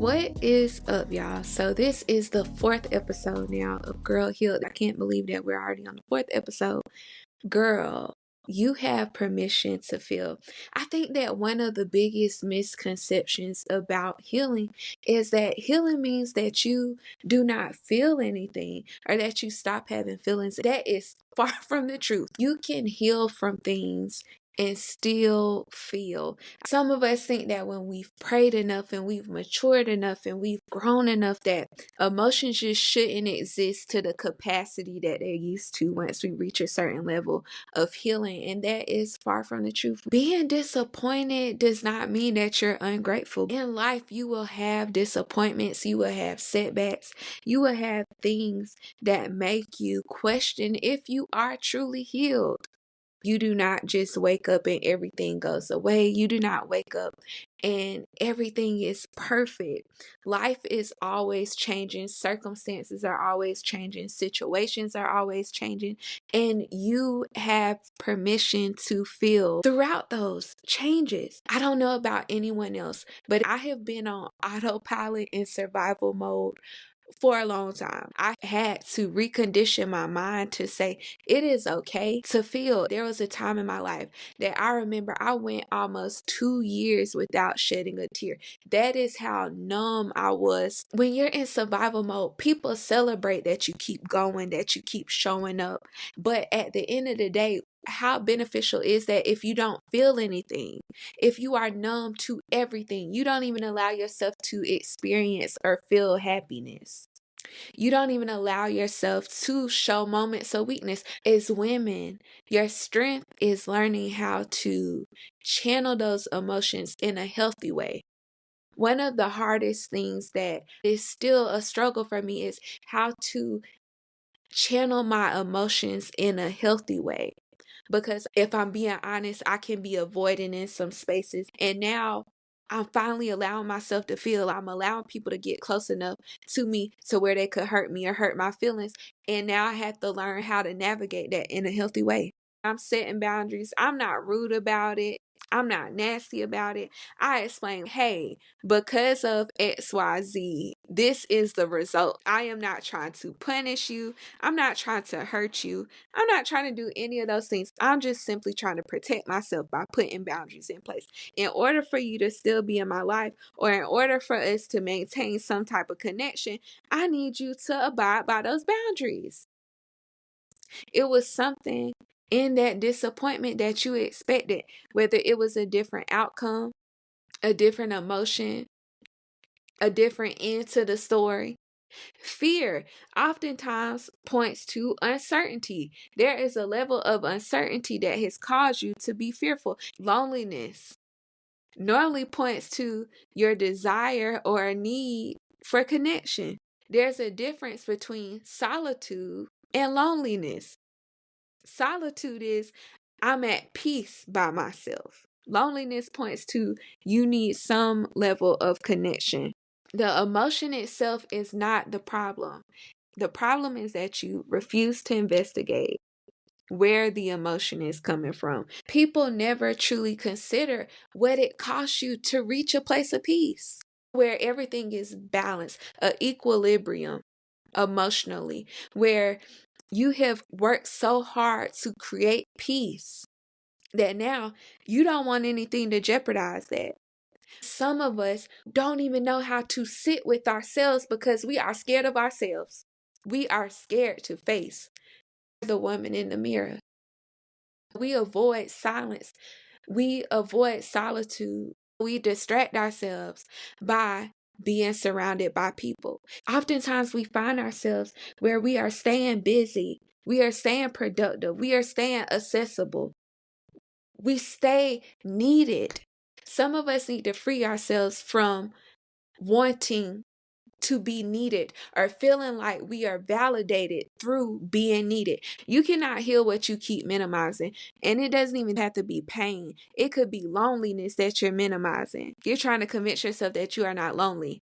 What is up, y'all? So this is the 4th episode now of Girl Healed. I can't believe that we're already on the 4th episode. Girl, you have permission to feel. I think that one of the biggest misconceptions about healing is that healing means that you do not feel anything or that you stop having feelings. That is far from the truth. You can heal from things and still feel. Some of us think that when we've prayed enough and we've matured enough and we've grown enough that emotions just shouldn't exist to the capacity that they're used to once we reach a certain level of healing, and that is far from the truth. Being disappointed does not mean that you're ungrateful. In life, you will have disappointments, you will have setbacks, you will have things that make you question if you are truly healed. You do not just wake up and everything goes away. You do not wake up and everything is perfect. Life is always changing. Circumstances are always changing. Situations are always changing. And you have permission to feel throughout those changes. I don't know about anyone else, but I have been on autopilot in survival mode for a long time. I had to recondition my mind to say it is okay to feel. There was a time in my life that I remember I went almost 2 years without shedding a tear. That is how numb I was. When you're in survival mode, people celebrate that you keep going, that you keep showing up. But at the end of the day, how beneficial is that if you don't feel anything? If you are numb to everything, you don't even allow yourself to experience or feel happiness. You don't even allow yourself to show moments of weakness. As women, your strength is learning how to channel those emotions in a healthy way. One of the hardest things that is still a struggle for me is how to channel my emotions in a healthy way. Because if I'm being honest, I can be avoiding in some spaces. And now I'm finally allowing myself to feel. I'm allowing people to get close enough to me to where they could hurt me or hurt my feelings. And now I have to learn how to navigate that in a healthy way. I'm setting boundaries. I'm not rude about it. I'm not nasty about it. I explain, hey, because of XYZ, this is the result. I am not trying to punish you. I'm not trying to hurt you. I'm not trying to do any of those things. I'm just simply trying to protect myself by putting boundaries in place. In order for you to still be in my life, or in order for us to maintain some type of connection, I need you to abide by those boundaries. It was something in that disappointment that you expected, whether it was a different outcome, a different emotion, a different end to the story. Fear oftentimes points to uncertainty. There is a level of uncertainty that has caused you to be fearful. Loneliness normally points to your desire or a need for connection. There's a difference between solitude and loneliness. Solitude is I'm at peace by myself. Loneliness points to you need some level of connection. The emotion itself is not the problem. The problem is that you refuse to investigate where the emotion is coming from. People never truly consider what it costs you to reach a place of peace, where everything is balanced, an equilibrium emotionally, where you have worked so hard to create peace that now you don't want anything to jeopardize that. Some of us don't even know how to sit with ourselves because we are scared of ourselves. We are scared to face the woman in the mirror. We avoid silence. We avoid solitude. We distract ourselves by being surrounded by people. Oftentimes we find ourselves where we are staying busy. We are staying productive. We are staying accessible. We stay needed. Some of us need to free ourselves from wanting to be needed or feeling like we are validated through being needed. You cannot heal what you keep minimizing. And it doesn't even have to be pain. It could be loneliness that you're minimizing. You're trying to convince yourself that you are not lonely.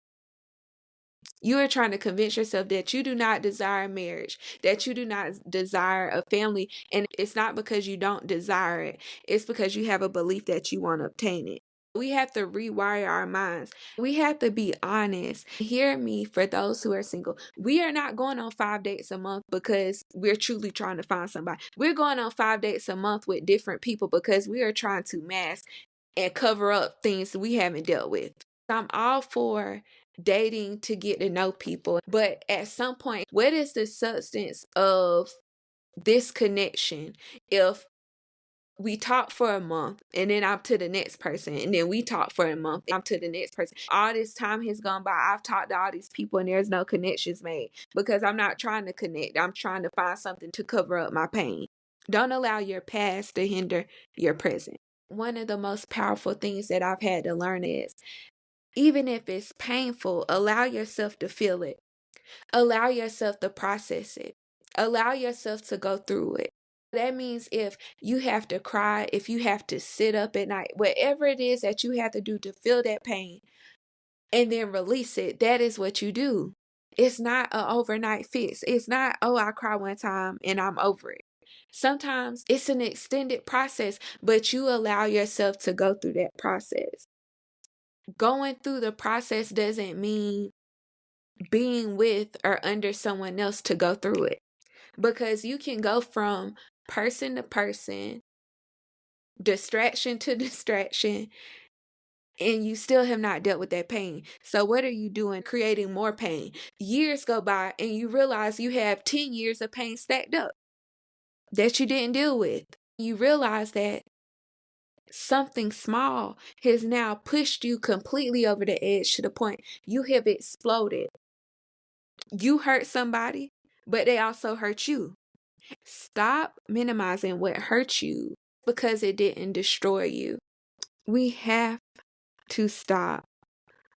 You are trying to convince yourself that you do not desire marriage, that you do not desire a family. And it's not because you don't desire it. It's because you have a belief that you want to obtain it. We have to rewire our minds. We have to be honest. Hear me, for those who are single. We are not going on 5 dates a month because we're truly trying to find somebody. We're going on 5 dates a month with different people because we are trying to mask and cover up things we haven't dealt with. I'm all for dating to get to know people, but at some point, what is the substance of this connection if we talk for a month and then I'm to the next person, and then we talk for a month, I'm to the next person? All this time has gone by. I've talked to all these people and there's no connections made because I'm not trying to connect. I'm trying to find something to cover up my pain. Don't allow your past to hinder your present. One of the most powerful things that I've had to learn is, even if it's painful, allow yourself to feel it. Allow yourself to process it. Allow yourself to go through it. That means if you have to cry, if you have to sit up at night, whatever it is that you have to do to feel that pain and then release it, that is what you do. It's not an overnight fix. It's not, oh, I cry one time and I'm over it. Sometimes it's an extended process, but you allow yourself to go through that process. Going through the process doesn't mean being with or under someone else to go through it, because you can go from person to person, distraction to distraction, and you still have not dealt with that pain. So what are you doing? Creating more pain. Years go by and you realize you have 10 years of pain stacked up that you didn't deal with. You realize that something small has now pushed you completely over the edge to the point you have exploded. You hurt somebody, but they also hurt you. Stop minimizing what hurt you because it didn't destroy you. We have to stop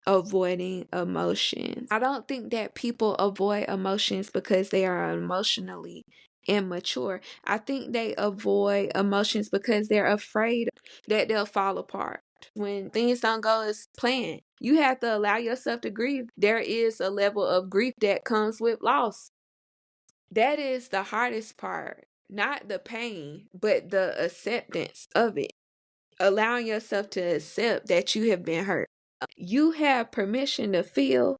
avoiding emotions. I don't think that people avoid emotions because they are emotionally immature. I think they avoid emotions because they're afraid that they'll fall apart. When things don't go as planned, you have to allow yourself to grieve. There is a level of grief that comes with loss. That is the hardest part. Not the pain, but the acceptance of it. Allowing yourself to accept that you have been hurt. You have permission to feel,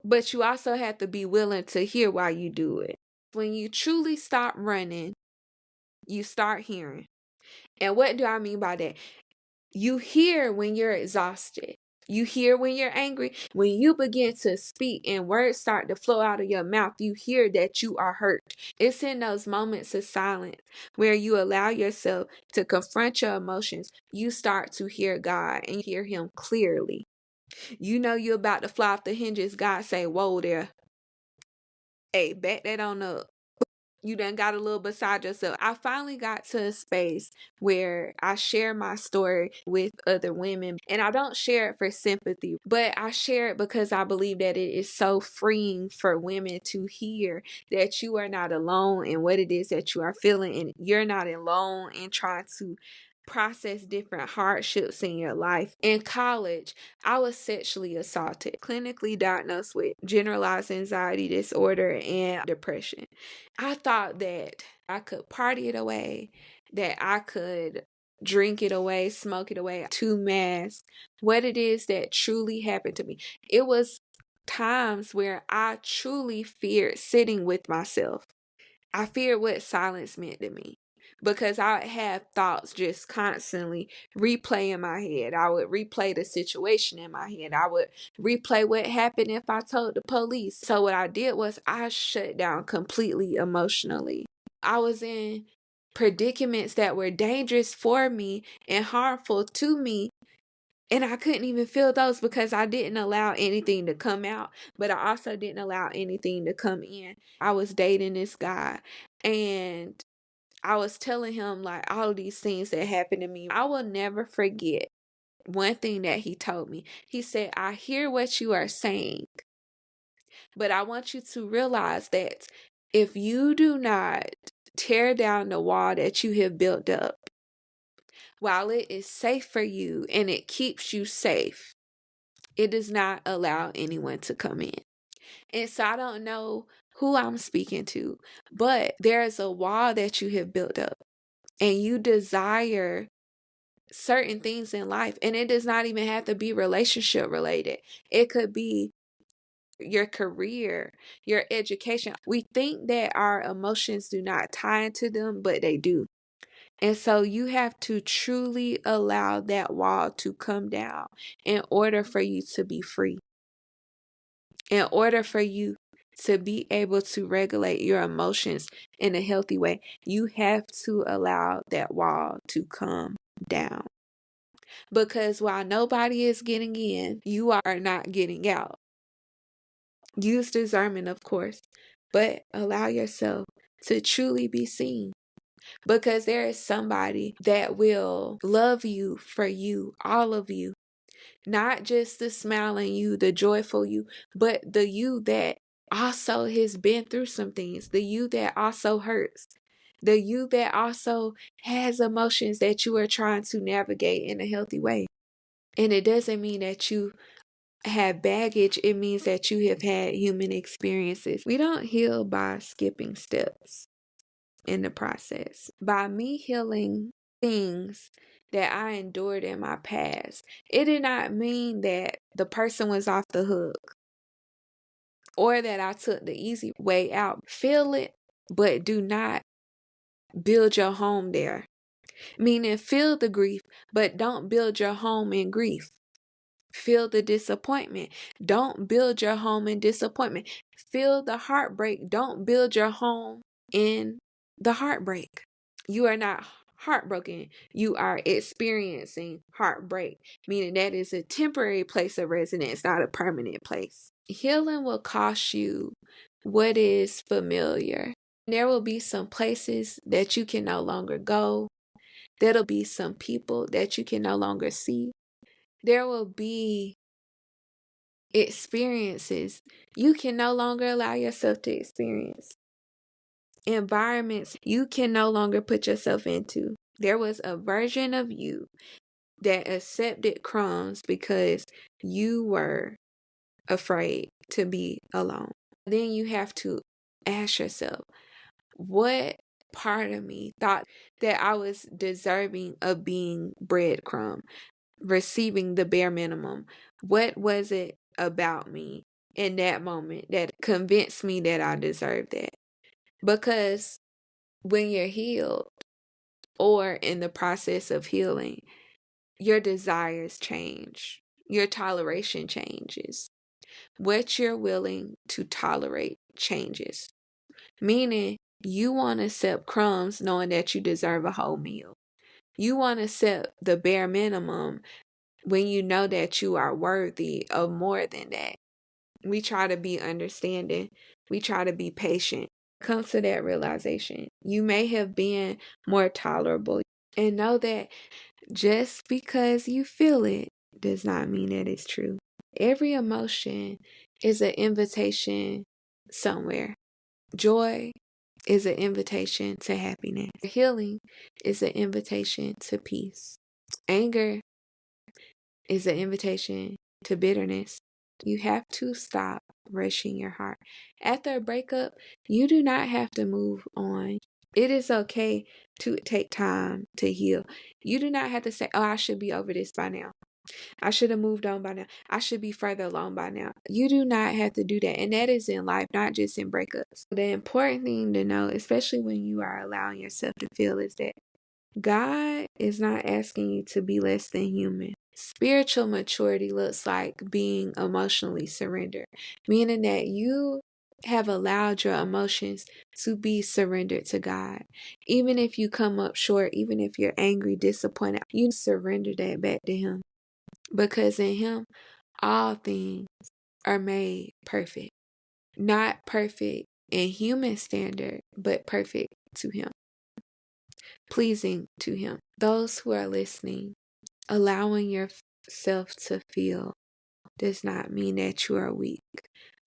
but you also have to be willing to hear why you do it. When you truly stop running, you start hearing. And what do I mean by that? You hear when you're exhausted. You hear when you're angry. When you begin to speak and words start to flow out of your mouth, you hear that you are hurt. It's in those moments of silence where you allow yourself to confront your emotions. You start to hear God and hear Him clearly. You know you're about to fly off the hinges. God say, whoa there. Hey, back that on up. You done got a little beside yourself. I finally got to a space where I share my story with other women, and I don't share it for sympathy, but I share it because I believe that it is so freeing for women to hear that you are not alone in what it is that you are feeling, and you're not alone in trying to process different hardships in your life. In college, I was sexually assaulted, clinically diagnosed with generalized anxiety disorder and depression. I thought that I could party it away, that I could drink it away, smoke it away, to mask what it is that truly happened to me. It was times where I truly feared sitting with myself. I feared what silence meant to me because I would have thoughts just constantly replay in my head. I would replay the situation in my head. I would replay what happened if I told the police. So what I did was I shut down completely emotionally. I was in predicaments that were dangerous for me and harmful to me, and I couldn't even feel those because I didn't allow anything to come out, but I also didn't allow anything to come in. I was dating this guy, and I was telling him like all of these things that happened to me. I will never forget one thing that he told me. He said, I hear what you are saying, but I want you to realize that if you do not tear down the wall that you have built up, while it is safe for you and it keeps you safe, it does not allow anyone to come in. And so I don't know who I'm speaking to, but there is a wall that you have built up and you desire certain things in life, and it does not even have to be relationship related. It could be your career, your education. We think that our emotions do not tie into them, but they do. And so you have to truly allow that wall to come down in order for you to be free. In order for you to be able to regulate your emotions in a healthy way, you have to allow that wall to come down. Because while nobody is getting in, you are not getting out. Use discernment, of course, but allow yourself to truly be seen. Because there is somebody that will love you for you, all of you. Not just the smiling you, the joyful you, but the you that also has been through some things, the you that also hurts, the you that also has emotions that you are trying to navigate in a healthy way. And it doesn't mean that you have baggage, it means that you have had human experiences. We don't heal by skipping steps in the process. By me healing things that I endured in my past, it did not mean that the person was off the hook or that I took the easy way out. Feel it, but do not build your home there. Meaning, feel the grief, but don't build your home in grief. Feel the disappointment. Don't build your home in disappointment. Feel the heartbreak. Don't build your home in the heartbreak. You are not heartbroken. You are experiencing heartbreak, meaning that is a temporary place of residence, not a permanent place. Healing will cost you what is familiar. There will be some places that you can no longer go. There'll be some people that you can no longer see. There will be experiences you can no longer allow yourself to experience. Environments you can no longer put yourself into. There was a version of you that accepted crumbs because you were afraid to be alone. Then you have to ask yourself, what part of me thought that I was deserving of being breadcrumb, receiving the bare minimum? What was it about me in that moment that convinced me that I deserved that? Because when you're healed or in the process of healing, your desires change, your toleration changes. What you're willing to tolerate changes. Meaning, you want to accept crumbs knowing that you deserve a whole meal. You want to accept the bare minimum when you know that you are worthy of more than that. We try to be understanding. We try to be patient. Come to that realization. You may have been more tolerable. And know that just because you feel it does not mean that it's true. Every emotion is an invitation somewhere. Joy is an invitation to happiness. Healing is an invitation to peace. Anger is an invitation to bitterness. You have to stop rushing your heart. After a breakup, you do not have to move on. It is okay to take time to heal. You do not have to say, oh, I should be over this by now. I should have moved on by now. I should be further along by now. You do not have to do that. And that is in life, not just in breakups. The important thing to know, especially when you are allowing yourself to feel, is that God is not asking you to be less than human. Spiritual maturity looks like being emotionally surrendered, meaning that you have allowed your emotions to be surrendered to God. Even if you come up short, even if you're angry, disappointed, you surrender that back to Him. Because in Him, all things are made perfect. Not perfect in human standard, but perfect to Him. Pleasing to Him. Those who are listening, allowing yourself to feel does not mean that you are weak.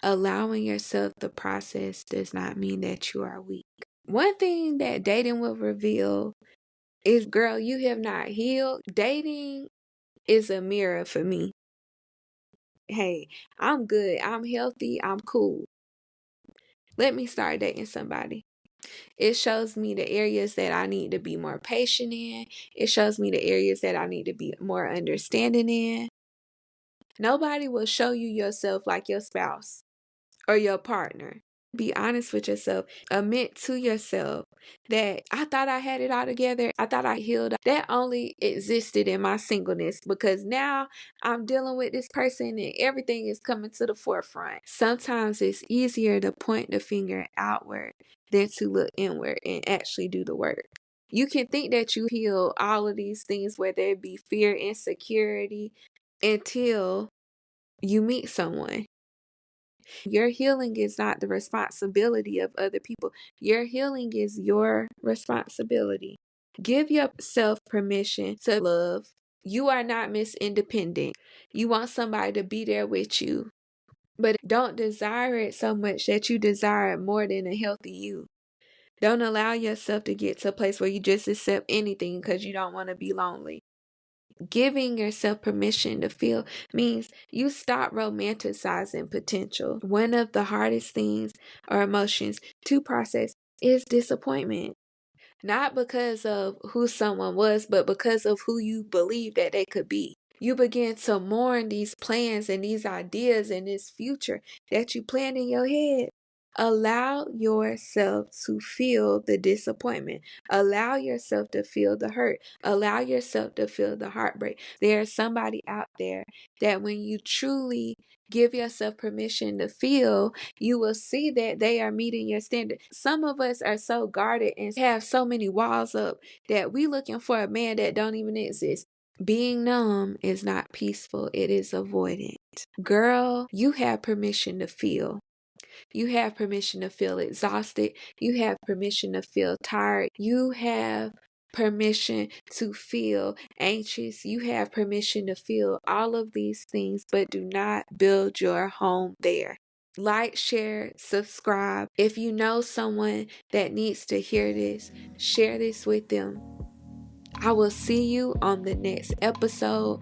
Allowing yourself the process does not mean that you are weak. One thing that dating will reveal is, girl, you have not healed. Dating is a mirror for me. Hey, I'm good. I'm healthy. I'm cool. Let me start dating somebody. It shows me the areas that I need to be more patient in. It shows me the areas that I need to be more understanding in. Nobody will show you yourself like your spouse or your partner. Be honest with yourself. Admit to yourself that I thought I had it all together. I thought I healed. That only existed in my singleness, because now I'm dealing with this person and everything is coming to the forefront. Sometimes it's easier to point the finger outward than to look inward and actually do the work. You can think that you heal all of these things, whether it be fear, insecurity, until you meet someone. Your healing is not the responsibility of other people. Your healing is your responsibility. Give yourself permission to love. You are not Miss Independent. You want somebody to be there with you, but don't desire it so much that you desire it more than a healthy you. Don't allow yourself to get to a place where you just accept anything because you don't want to be lonely. Giving yourself permission to feel means you stop romanticizing potential. One of the hardest things or emotions to process is disappointment. Not because of who someone was, but because of who you believe that they could be. You begin to mourn these plans and these ideas and this future that you planned in your head. Allow yourself to feel the disappointment. Allow yourself to feel the hurt. Allow yourself to feel the heartbreak. There's somebody out there that when you truly give yourself permission to feel, you will see that they are meeting your standard. Some of us are so guarded and have so many walls up that we looking for a man that don't even exist. Being numb is not peaceful. It is avoidant. Girl, you have permission to feel. You have permission to feel exhausted. You have permission to feel tired. You have permission to feel anxious. You have permission to feel all of these things, but do not build your home there. Like, share, subscribe. If you know someone that needs to hear this, share this with them. I will see you on the next episode.